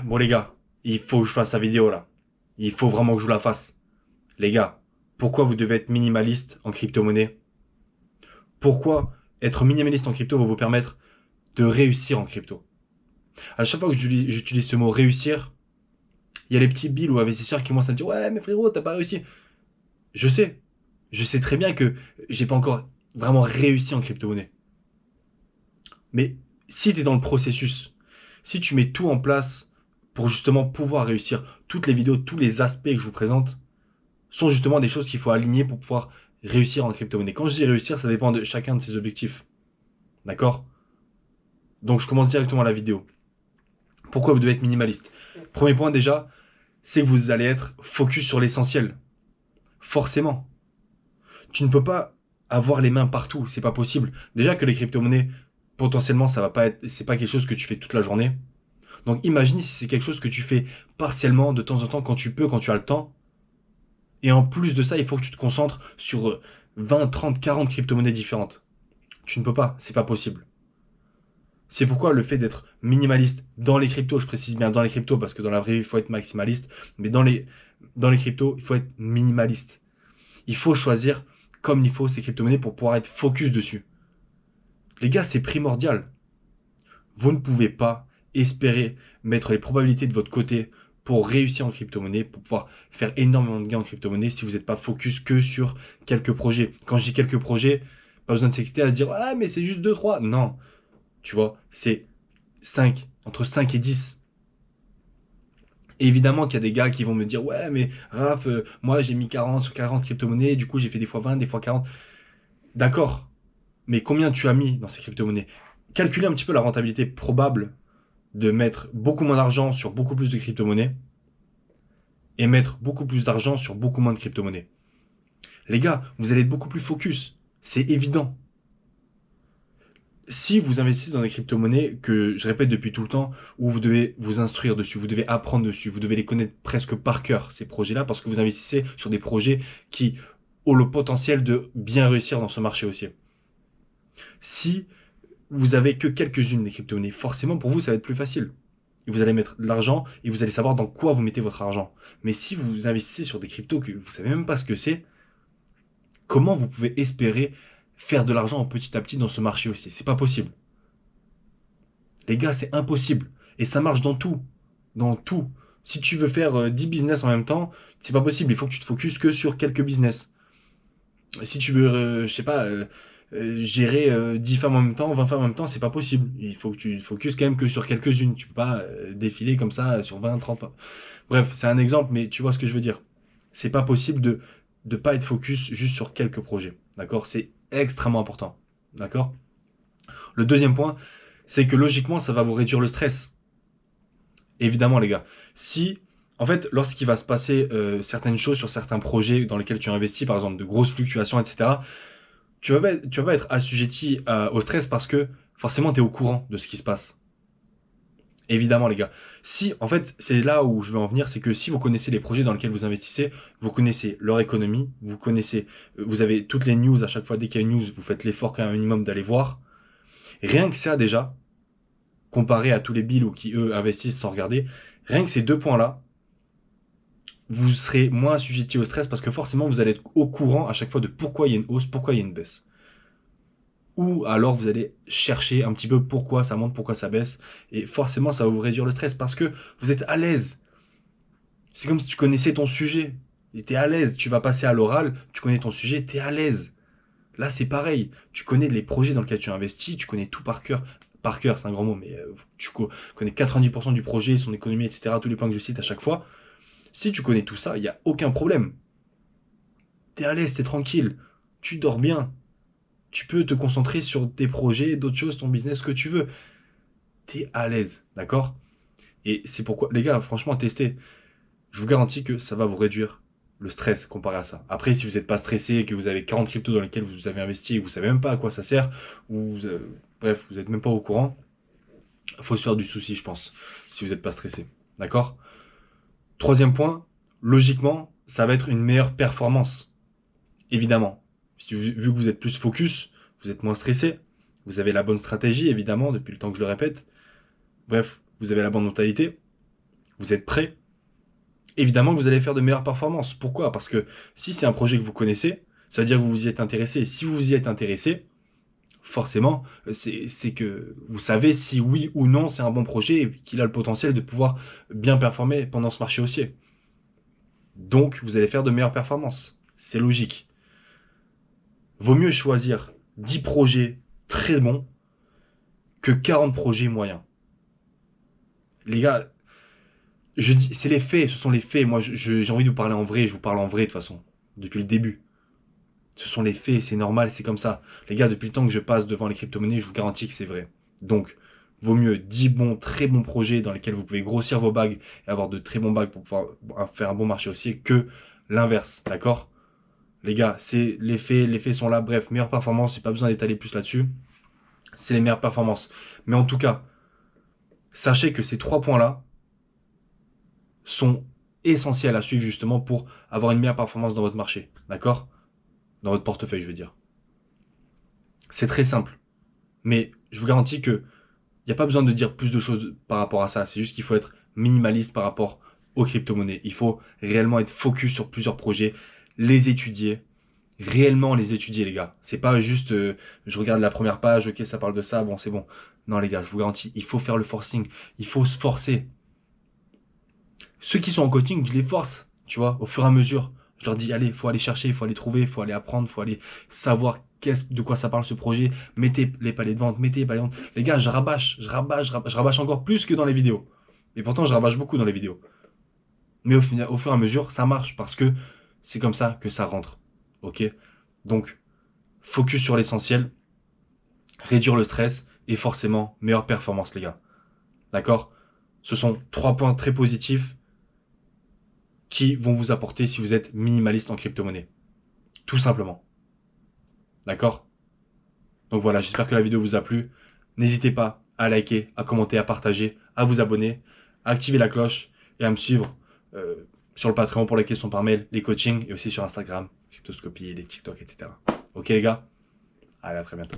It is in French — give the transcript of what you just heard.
Bon les gars, il faut que je fasse la vidéo là. Il faut vraiment que je vous la fasse. Les gars, pourquoi vous devez être minimaliste en crypto-monnaie? Pourquoi être minimaliste en crypto va vous permettre de réussir en crypto? À chaque fois que j'utilise ce mot réussir, il y a les petits billes ou investisseurs qui commencent à me dire ouais mais frérot t'as pas réussi. Je sais, je sais très bien que j'ai pas encore vraiment réussi en crypto-monnaie. Mais si tu es dans le processus, si tu mets tout en place pour justement pouvoir réussir, toutes les vidéos, tous les aspects que je vous présente sont justement des choses qu'il faut aligner pour pouvoir réussir en crypto-monnaie. Quand je dis réussir, ça dépend de chacun de ses objectifs. D'accord? Donc je commence directement la vidéo. Pourquoi vous devez être minimaliste? Premier point déjà, c'est que vous allez être focus sur l'essentiel. Forcément. Tu ne peux pas avoir les mains partout, c'est pas possible. Déjà que les crypto-monnaies, potentiellement, ça va pas être, c'est pas quelque chose que tu fais toute la journée. Donc imagine si c'est quelque chose que tu fais partiellement, de temps en temps, quand tu peux, quand tu as le temps. Et en plus de ça, il faut que tu te concentres sur 20, 30, 40 crypto-monnaies différentes. Tu ne peux pas, c'est pas possible. C'est pourquoi le fait d'être minimaliste dans les cryptos, je précise bien dans les cryptos parce que dans la vraie vie, il faut être maximaliste, mais dans les cryptos, il faut être minimaliste. Il faut choisir comme il faut ces crypto-monnaies pour pouvoir être focus dessus. Les gars, c'est primordial. Vous ne pouvez pas espérer mettre les probabilités de votre côté pour réussir en crypto-monnaie, pour pouvoir faire énormément de gains en crypto-monnaie si vous n'êtes pas focus que sur quelques projets. Quand je dis quelques projets, pas besoin de s'exciter à se dire ah mais c'est juste deux trois. Non, tu vois, c'est 5 entre 5 et 10. Évidemment qu'il y a des gars qui vont me dire ouais mais Raph, moi j'ai mis 40 sur 40 crypto-monnaies, du coup j'ai fait des fois 20, des fois 40. D'accord, mais combien tu as mis dans ces crypto-monnaies? Calculez un petit peu la rentabilité probable de mettre beaucoup moins d'argent sur beaucoup plus de crypto-monnaies et mettre beaucoup plus d'argent sur beaucoup moins de crypto-monnaies. Les gars, vous allez être beaucoup plus focus. C'est évident. Si vous investissez dans des crypto-monnaies, que je répète depuis tout le temps, où vous devez vous instruire dessus, vous devez apprendre dessus, vous devez les connaître presque par cœur, ces projets-là, parce que vous investissez sur des projets qui ont le potentiel de bien réussir dans ce marché aussi. Si vous avez que quelques-unes des crypto-monnaies, forcément pour vous ça va être plus facile. Et vous allez mettre de l'argent et vous allez savoir dans quoi vous mettez votre argent. Mais si vous investissez sur des cryptos que vous savez même pas ce que c'est, comment vous pouvez espérer faire de l'argent petit à petit dans ce marché aussi? C'est pas possible. Les gars, c'est impossible. Et ça marche dans tout. Dans tout. Si tu veux faire 10 business en même temps, c'est pas possible. Il faut que tu te focuses que sur quelques business. Si tu veux, je sais pas, gérer 10 femmes en même temps, 20 femmes en même temps, c'est pas possible. Il faut que tu te focuses quand même que sur quelques-unes. Tu peux pas défiler comme ça sur 20, 30. Bref, c'est un exemple, mais tu vois ce que je veux dire. C'est pas possible de pas être focus juste sur quelques projets. D'accord? C'est extrêmement important. D'accord? Le deuxième point, c'est que logiquement, ça va vous réduire le stress. Évidemment, les gars. Si, en fait, lorsqu'il va se passer certaines choses sur certains projets dans lesquels tu investis, par exemple de grosses fluctuations, etc., tu vas pas être assujetti au stress parce que forcément, tu es au courant de ce qui se passe. Évidemment, les gars. Si, en fait, c'est là où je veux en venir, c'est que si vous connaissez les projets dans lesquels vous investissez, vous connaissez leur économie, vous connaissez, vous avez toutes les news à chaque fois, dès qu'il y a une news, vous faites l'effort quand même un minimum d'aller voir. Rien que ça, déjà, comparé à tous les bills ou qui, eux, investissent sans regarder, rien que ces deux points-là, vous serez moins assujetti au stress parce que forcément, vous allez être au courant à chaque fois de pourquoi il y a une hausse, pourquoi il y a une baisse. Ou alors vous allez chercher un petit peu pourquoi ça monte, pourquoi ça baisse, et forcément ça va vous réduire le stress parce que vous êtes à l'aise. C'est comme si tu connaissais ton sujet, et t'es à l'aise, tu vas passer à l'oral, tu connais ton sujet, t'es à l'aise. Là c'est pareil, tu connais les projets dans lesquels tu investis, tu connais tout par cœur. Par cœur, c'est un grand mot, mais tu connais 90% du projet, son économie, etc., tous les points que je cite à chaque fois. Si tu connais tout ça, il n'y a aucun problème. T'es à l'aise, t'es tranquille, tu dors bien, tu peux te concentrer sur tes projets, d'autres choses, ton business, ce que tu veux. T'es à l'aise, d'accord? Et c'est pourquoi, les gars, franchement, testez. Je vous garantis que ça va vous réduire le stress comparé à ça. Après, si vous n'êtes pas stressé et que vous avez 40 cryptos dans lesquels vous avez investi et que vous savez même pas à quoi ça sert, ou bref, vous n'êtes même pas au courant, faut se faire du souci, je pense, si vous n'êtes pas stressé. D'accord? Troisième point, logiquement, ça va être une meilleure performance. Évidemment. Vu que vous êtes plus focus, vous êtes moins stressé, vous avez la bonne stratégie, évidemment, depuis le temps que je le répète. Bref, vous avez la bonne mentalité. vous êtes prêt, évidemment que vous allez faire de meilleures performances. Pourquoi? Parce que si c'est un projet que vous connaissez, ça veut dire que vous vous y êtes intéressé. Et si vous vous y êtes intéressé, forcément, c'est que vous savez si oui ou non c'est un bon projet et qu'il a le potentiel de pouvoir bien performer pendant ce marché haussier. Donc, vous allez faire de meilleures performances. C'est logique. Vaut mieux choisir 10 projets très bons que 40 projets moyens. Les gars, je dis, c'est les faits, ce sont les faits. Moi, j'ai envie de vous parler en vrai, je vous parle en vrai de toute façon, depuis le début. Ce sont les faits, c'est normal, c'est comme ça. Les gars, depuis le temps que je passe devant les crypto-monnaies, je vous garantis que c'est vrai. Donc, vaut mieux 10 bons, très bons projets dans lesquels vous pouvez grossir vos bagues et avoir de très bons bagues pour pouvoir faire un bon marché haussier que l'inverse, d'accord? Les gars, c'est les faits sont là. Bref, meilleure performance, j'ai pas besoin d'étaler plus là-dessus. C'est les meilleures performances. Mais en tout cas, sachez que ces 3 points-là sont essentiels à suivre justement pour avoir une meilleure performance dans votre marché, d'accord? Dans votre portefeuille, je veux dire. C'est très simple. Mais je vous garantis que il n'y a pas besoin de dire plus de choses par rapport à ça. C'est juste qu'il faut être minimaliste par rapport aux crypto-monnaies. Il faut réellement être focus sur plusieurs projets, les étudier, réellement les étudier, les gars. C'est pas juste je regarde la première page, ok, ça parle de ça, bon, c'est bon. Non, les gars, je vous garantis, il faut faire le forcing. Il faut se forcer. Ceux qui sont en coaching, je les force, tu vois, au fur et à mesure. Je leur dis, allez, il faut aller chercher, il faut aller trouver, il faut aller apprendre, il faut aller savoir de quoi ça parle ce projet. Mettez les paliers de vente, mettez les paliers de vente. Les gars, je rabâche encore plus que dans les vidéos. Et pourtant, je rabâche beaucoup dans les vidéos. Mais au fur et à mesure, ça marche parce que c'est comme ça que ça rentre. Ok? Donc, focus sur l'essentiel, réduire le stress et forcément, meilleure performance, les gars. D'accord? Ce sont 3 points très positifs qui vont vous apporter si vous êtes minimaliste en crypto-monnaie. Tout simplement. D'accord? Donc voilà, j'espère que la vidéo vous a plu. N'hésitez pas à liker, à commenter, à partager, à vous abonner, à activer la cloche et à me suivre sur le Patreon pour les questions par mail, les coachings et aussi sur Instagram, Cryptoscopie, les TikTok, etc. Ok les gars? Allez, à très bientôt.